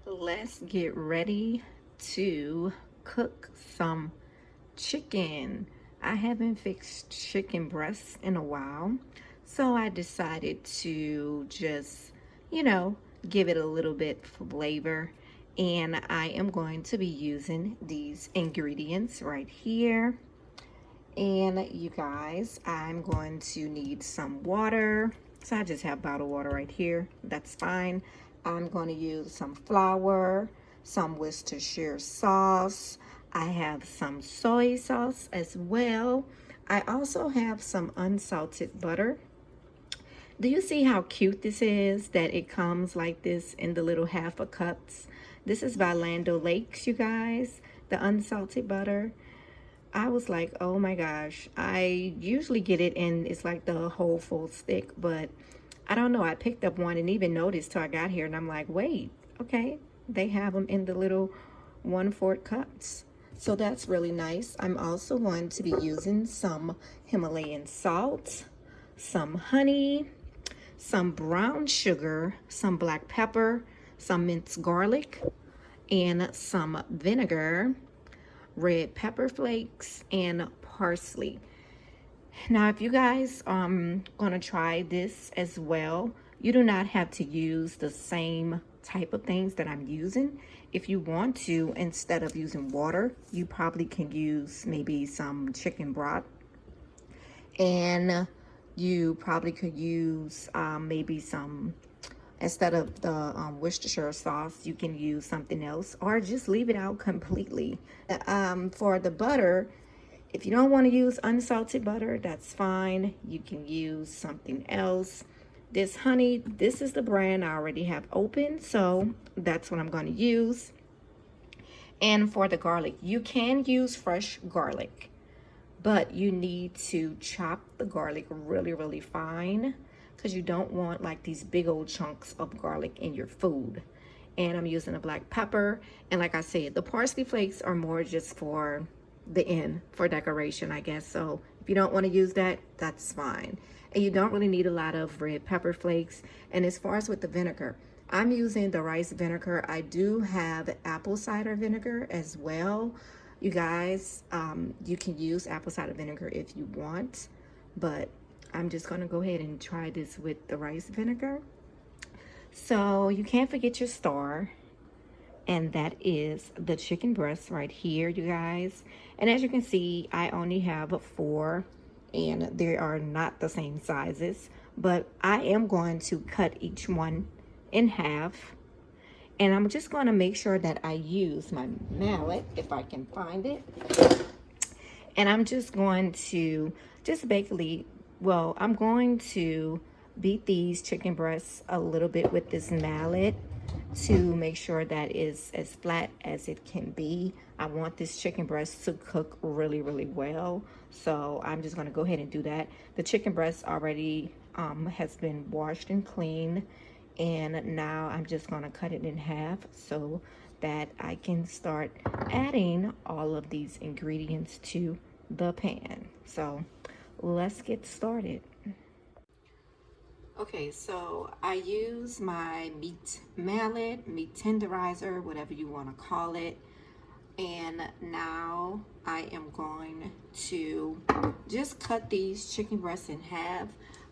Let's get ready to cook some chicken. I haven't fixed chicken breasts in a while, so I decided to just, you know, give it a little bit flavor. And I am going to be using these ingredients right here. And you guys, I'm going to need some water. So I just have bottled water right here. That's fine. I'm going to use some flour, some Worcestershire sauce. I have some soy sauce as well. I also have some unsalted butter. Do you see how cute this is? That it comes like this in the little half a cups. This is by Land O'Lakes, you guys. The unsalted butter. I was like, oh my gosh, I usually get it and it's like the whole full stick, but I don't know. I picked up one and even noticed till I got here and I'm like, wait, okay, they have them in the little 1/4 cups. So that's really nice. I'm also going to be using some Himalayan salt, some honey, some brown sugar, some black pepper, some minced garlic, and some vinegar, red pepper flakes, and parsley. Now, if you guys gonna try this as well, you do not have to use the same type of things that I'm using. If you want to, instead of using water, you probably can use maybe some chicken broth, and you probably could use maybe some, instead of the Worcestershire sauce, you can use something else or just leave it out completely. For the butter, if you don't want to use unsalted butter, that's fine. You can use something else. This honey, this is the brand I already have open, so that's what I'm going to use. And for the garlic, you can use fresh garlic, but you need to chop the garlic really, really fine because you don't want like these big old chunks of garlic in your food. And I'm using a black pepper. And like I said, the parsley flakes are more just for the end, for decoration, I guess. So if you don't want to use that, that's fine. And you don't really need a lot of red pepper flakes. And as far as with the vinegar, I'm using the rice vinegar. I do have apple cider vinegar as well. You guys, you can use apple cider vinegar if you want, but I'm just going to go ahead and try this with the rice vinegar. So you can't forget your star, and that is the chicken breast right here, you guys. And as you can see, I only have 4, and they are not the same sizes, but I am going to cut each one in half. And I'm just going to make sure that I use my mallet, if I can find it. And I'm just going to basically, well, I'm going to beat these chicken breasts a little bit with this mallet to make sure that is as flat as it can be. I want this chicken breast to cook really, really well. So I'm just going to go ahead and do that. The chicken breast already has been washed and cleaned. And now I'm just going to cut it in half so that I can start adding all of these ingredients to the pan. So let's get started. Okay, so I use my meat mallet, meat tenderizer, whatever you want to call it. And now I am going to just cut these chicken breasts in half.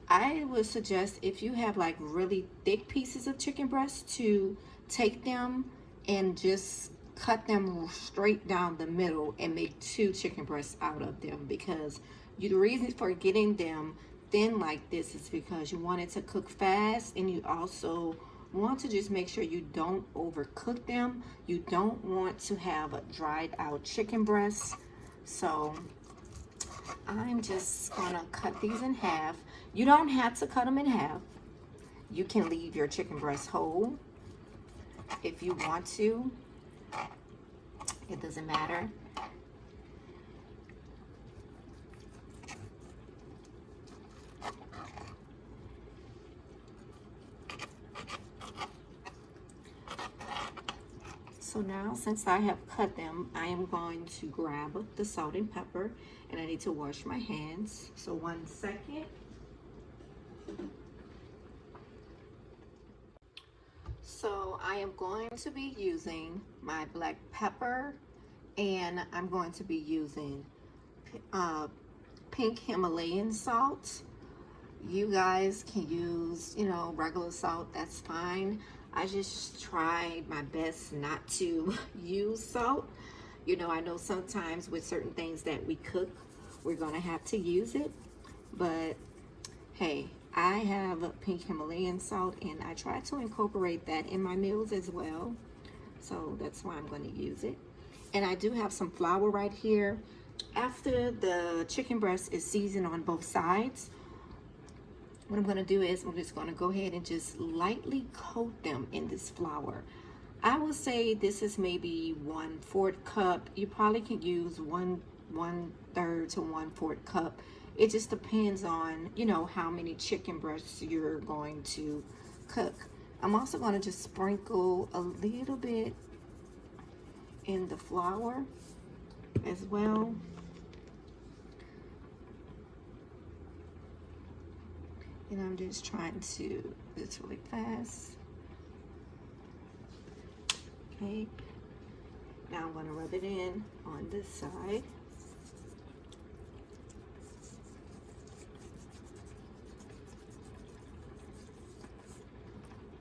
I would suggest, if you have like really thick pieces of chicken breast, to take them and just cut them straight down the middle and make 2 chicken breasts out of them, because the reason for getting them thin like this is because you want it to cook fast, and you also want to just make sure you don't overcook them. You don't want to have a dried out chicken breast. So I'm just gonna cut these in half. You don't have to cut them in half. You can leave your chicken breast whole if you want to. It doesn't matter. So now, since I have cut them, I am going to grab the salt and pepper, and I need to wash my hands. So 1 second. So I am going to be using my black pepper, and I'm going to be using uh, pink Himalayan salt. You guys can use, regular salt, that's fine. I just tried my best not to use salt. I know sometimes with certain things that we cook, we're gonna have to use it, but hey, I have pink Himalayan salt and I try to incorporate that in my meals as well. So that's why I'm going to use it. And I do have some flour right here. After the chicken breast is seasoned on both sides, what I'm going to do is I'm just going to go ahead and just lightly coat them in this flour. I will say this is maybe 1/4 cup. You probably can use one third to 1/4 cup. It just depends on, how many chicken breasts you're going to cook. I'm also going to just sprinkle a little bit in the flour as well. And I'm just trying to do this really fast. Okay, now I'm going to rub it in on this side.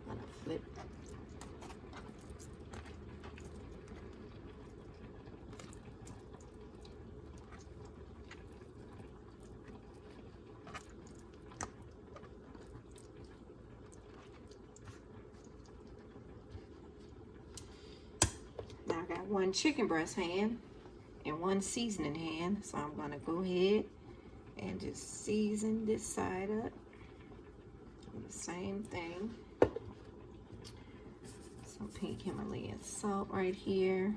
I'm going to flip. Now I got one chicken breast hand and one seasoning hand, so I'm going to go ahead and just season this side up. The same thing. Some pink Himalayan salt right here.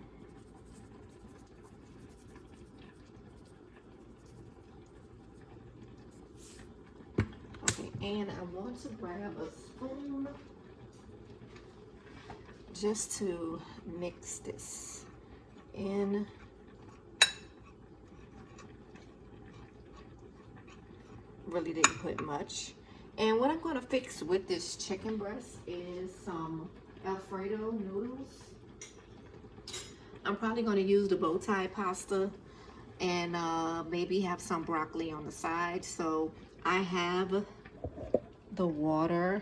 Okay, and I want to grab a spoon just to mix this in. Really didn't put much. And what I'm going to fix with this chicken breast is some Alfredo noodles. I'm probably going to use the bow tie pasta and maybe have some broccoli on the side. So I have the water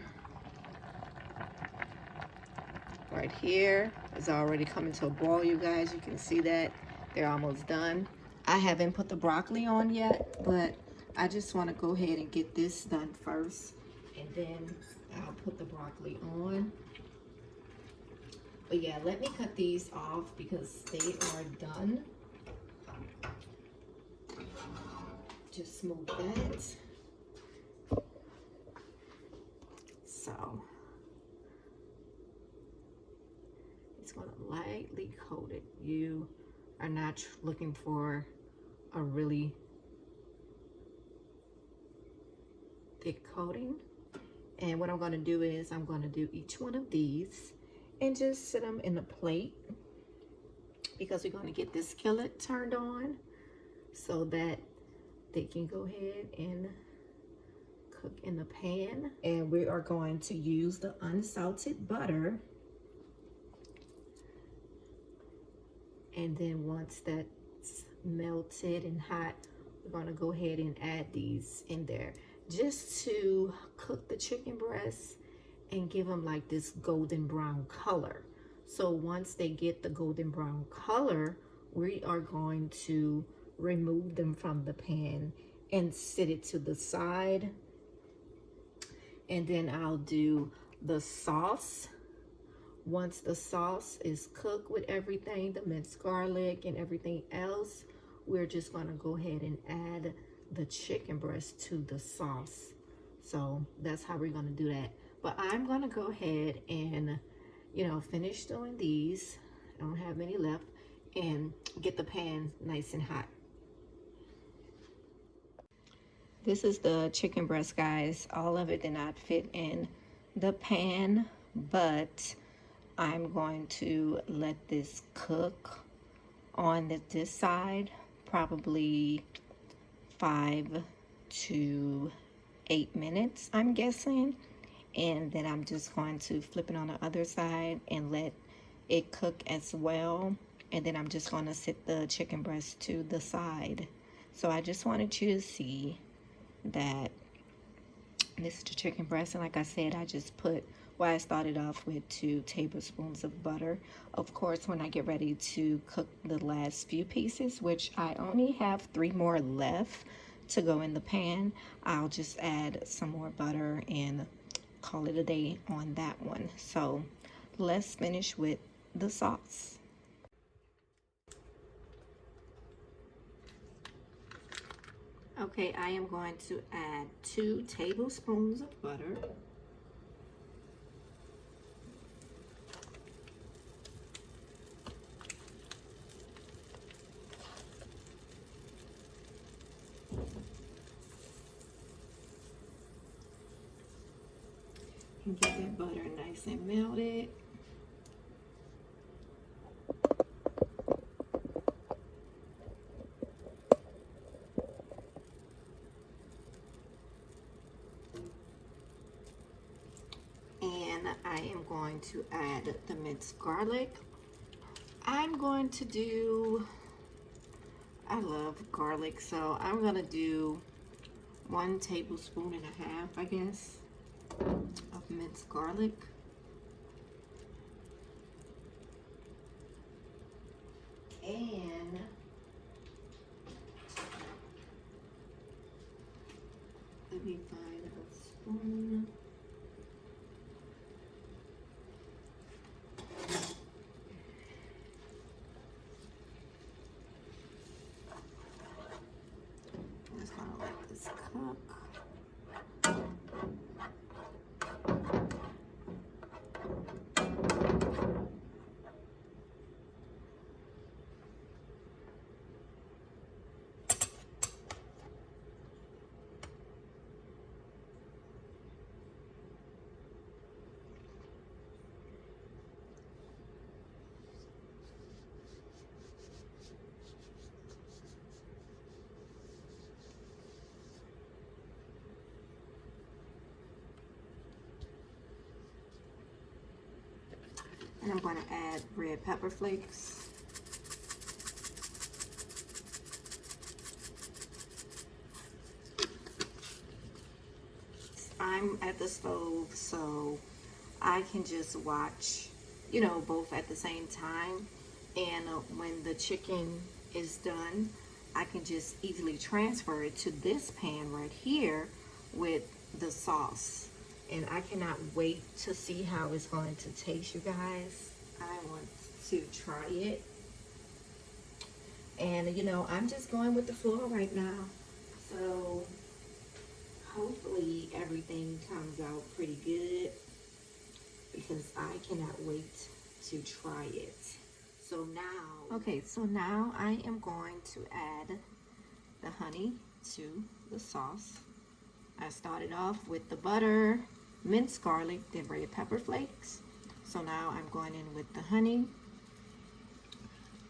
right here. It's already coming to a boil, you guys. You can see that they're almost done. I haven't put the broccoli on yet, but I just want to go ahead and get this done first, and then I'll put the broccoli on. But yeah, let me cut these off because they are done. Just move that. So it's going to lightly coat it. You are not looking for a really thick coating. And what I'm going to do is I'm going to do each one of these and just sit them in a plate, because we're going to get this skillet turned on so that they can go ahead and cook in the pan. And we are going to use the unsalted butter. And then once that's melted and hot, we're going to go ahead and add these in there just to cook the chicken breasts and give them like this golden brown color. So once they get the golden brown color, we are going to remove them from the pan and set it to the side. And then I'll do the sauce. Once the sauce is cooked with everything, the minced garlic and everything else, we're just going to go ahead and add the chicken breast to the sauce. So that's how we're going to do that. But I'm going to go ahead and, finish doing these. I don't have many left, and get the pan nice and hot. This is the chicken breast, guys. All of it did not fit in the pan, but I'm going to let this cook on this side, probably 5 to 8 minutes, I'm guessing. And then I'm just going to flip it on the other side and let it cook as well. And then I'm just going to set the chicken breast to the side. So I just wanted you to see that this is the chicken breast, and like I said, I just put, well, I started off with 2 tablespoons of butter. Of course, when I get ready to cook the last few pieces, which I only have 3 more left to go in the pan, I'll just add some more butter and call it a day on that one. So let's finish with the sauce. Okay, I am going to add 2 tablespoons of butter. And get that butter nice and melted. And I am going to add the minced garlic. I'm going to do, I love garlic, so I'm gonna do 1 tablespoon and a half, I guess, of minced garlic. And let me find a spoon. I'm just gonna let this cook. And I'm going to add red pepper flakes. I'm at the stove, so I can just watch, you know, both at the same time. And when the chicken is done, I can just easily transfer it to this pan right here with the sauce. And I cannot wait to see how it's going to taste, you guys. I want to try it. And, you know, I'm just going with the flow right now. So hopefully everything comes out pretty good, because I cannot wait to try it. So now, okay, so now I am going to add the honey to the sauce. I started off with the butter, minced garlic, then red pepper flakes. So now I'm going in with the honey.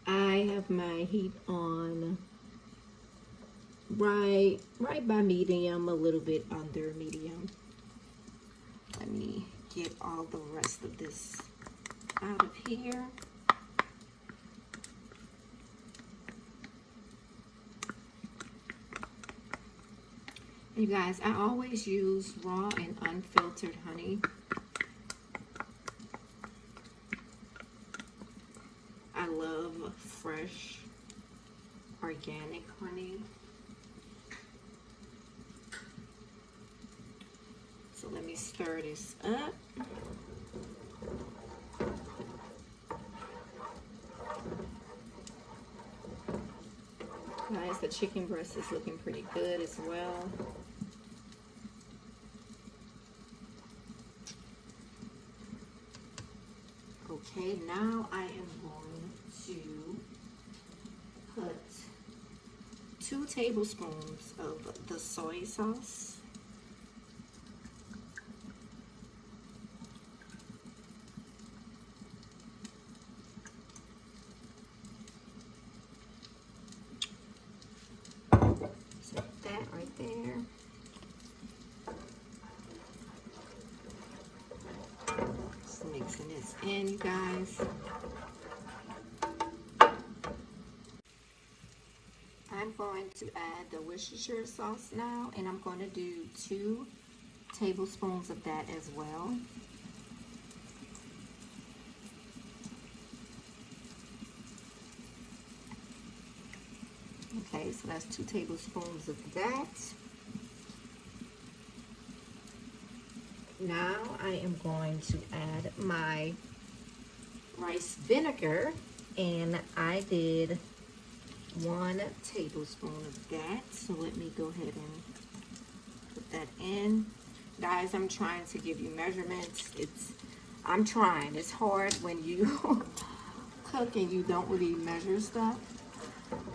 I have my heat on right by medium, a little bit under medium. Let me get all the rest of this out of here. You guys, I always use raw and unfiltered honey. I love fresh, organic honey. So let me stir this up. Guys, the chicken breast is looking pretty good as well. Okay, now I am going to put 2 tablespoons of the soy sauce. So that right there. Mixing this in, you guys. I'm going to add the Worcestershire sauce now, and I'm going to do 2 tablespoons of that as well. Okay, so that's 2 tablespoons of that. Now I am going to add my rice vinegar, and I did 1 tablespoon of that. So let me go ahead and put that in. Guys, I'm trying to give you measurements. I'm trying. It's hard when you cook and you don't really measure stuff.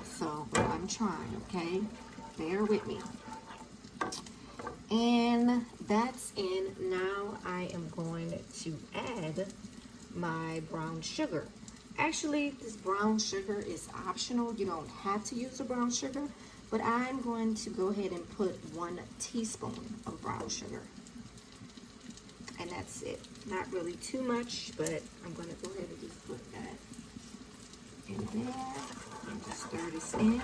So, but I'm trying, okay? Bear with me. And that's in. Now I am going to add my brown sugar. Actually, this brown sugar is optional. You don't have to use the brown sugar, but I'm going to go ahead and put 1 teaspoon of brown sugar. And that's it. Not really too much, but I'm going to go ahead and just put that in there and just stir this in.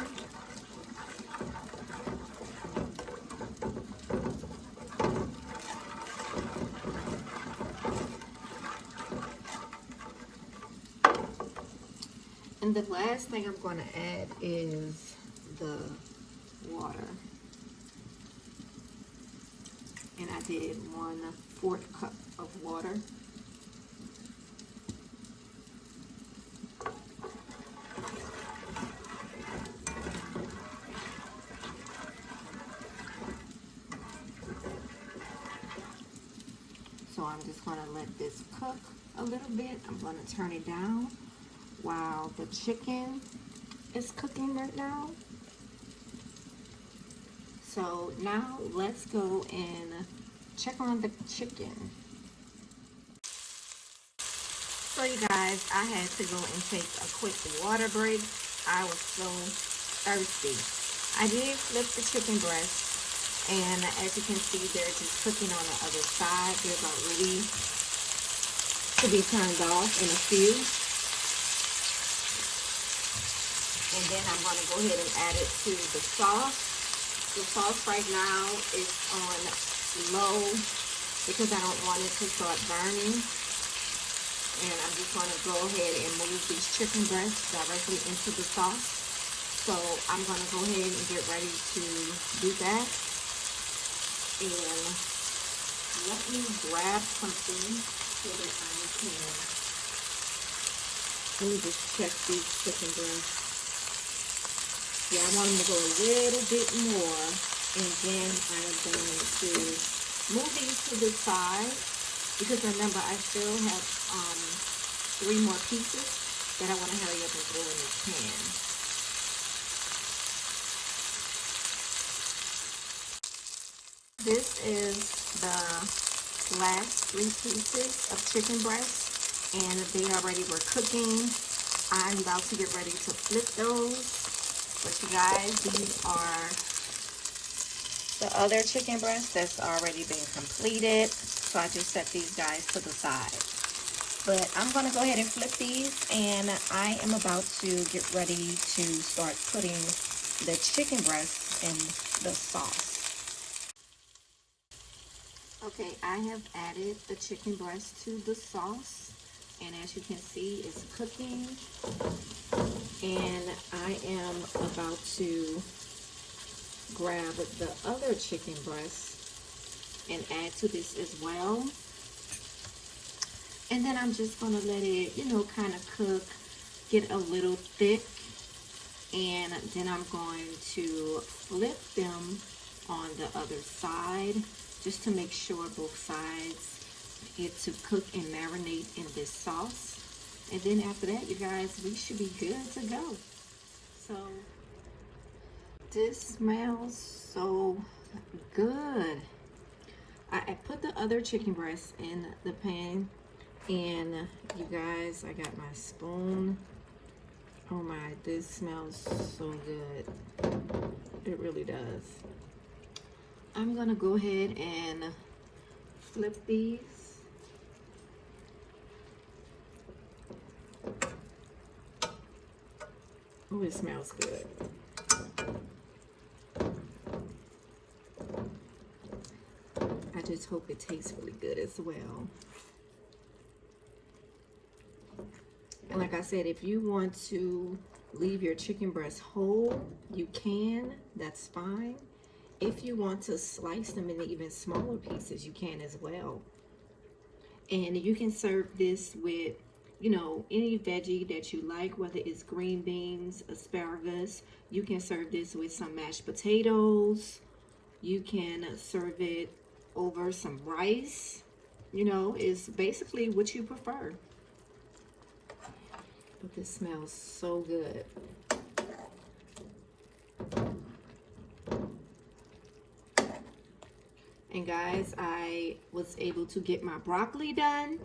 And the last thing I'm going to add is the water. And I did 1/4 cup of water. So I'm just going to let this cook a little bit. I'm going to turn it down while the chicken is cooking right now. So now let's go and check on the chicken. So you guys, I had to go and take a quick water break. I was so thirsty. I did flip the chicken breast, and as you can see, they're just cooking on the other side. They're about ready to be turned off in a few. And then I'm going to go ahead and add it to the sauce. The sauce right now is on low because I don't want it to start burning. And I'm just going to go ahead and move these chicken breasts directly into the sauce. So I'm going to go ahead and get ready to do that. And let me grab something so that I can, let me just check these chicken breasts. Yeah, I want them to go a little bit more, and then I'm going to move these to the side, because remember I still have 3 more pieces that I want to hurry up and throw in this pan. This is the last 3 pieces of chicken breast, and they already were cooking. I'm about to get ready to flip those. But you guys, these are the other chicken breasts that's already been completed. So I just set these guys to the side. But I'm going to go ahead and flip these, and I am about to get ready to start putting the chicken breasts in the sauce. Okay, I have added the chicken breast to the sauce, and as you can see, it's cooking. And I am about to grab the other chicken breast and add to this as well. And then I'm just going to let it, kind of cook, get a little thick. And then I'm going to flip them on the other side just to make sure both sides get to cook and marinate in this sauce. And then after that, you guys, we should be good to go. So this smells so good. I put the other chicken breast in the pan, and you guys, I got my spoon. Oh my, this smells so good. It really does. I'm gonna go ahead and flip these. Oh, it smells good. I just hope it tastes really good as well. And like I said, if you want to leave your chicken breast whole, you can. That's fine. If you want to slice them into even smaller pieces, you can as well. And you can serve this with, you know, any veggie that you like, whether it's green beans, asparagus. You can serve this with some mashed potatoes. You can serve it over some rice. You know, it's basically what you prefer. But this smells so good. And guys, I was able to get my broccoli done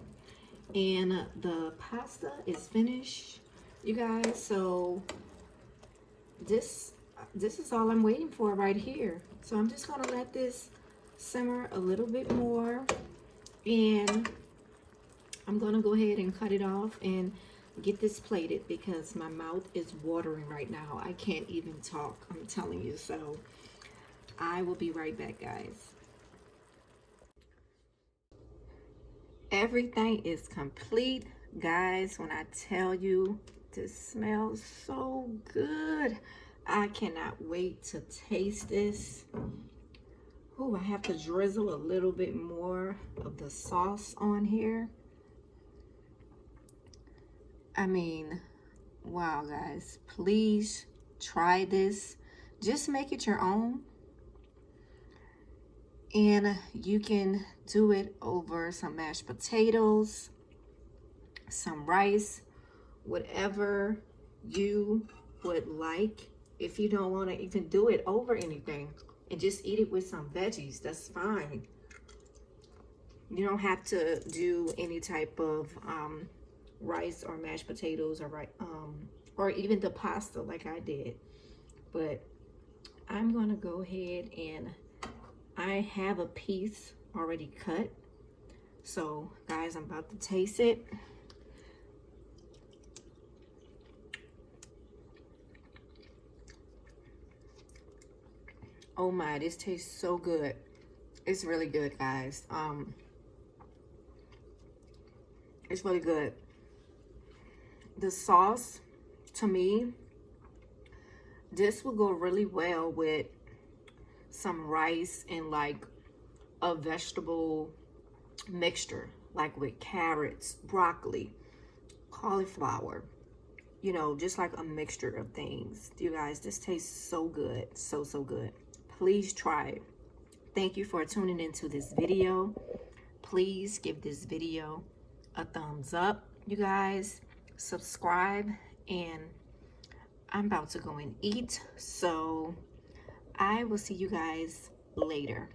and the pasta is finished, you guys. So this is all I'm waiting for right here. So I'm just gonna let this simmer a little bit more, and I'm gonna go ahead and cut it off and get this plated because my mouth is watering right now. I can't even talk, I'm telling you. So I will be right back, guys. Everything is complete, guys. When I tell you, this smells so good. I cannot wait to taste this. Oh, I have to drizzle a little bit more of the sauce on here. I mean, wow, guys, please try this. Just make it your own. And you can do it over some mashed potatoes, some rice, whatever you would like. If you don't want to even do it over anything and just eat it with some veggies, that's fine. You don't have to do any type of rice or mashed potatoes or even the pasta like I did. But I'm gonna go ahead and I have a piece already cut. So guys, I'm about to taste it. Oh my, this tastes so good. It's really good, guys. It's really good. The sauce, to me, this will go really well with some rice and like a vegetable mixture, like with carrots, broccoli, cauliflower, you know, just like a mixture of things. You guys, this tastes so good, so good. Please try it. Thank you for tuning into this video. Please give this video a thumbs up, you guys. Subscribe, and I'm about to go and eat, so I will see you guys later.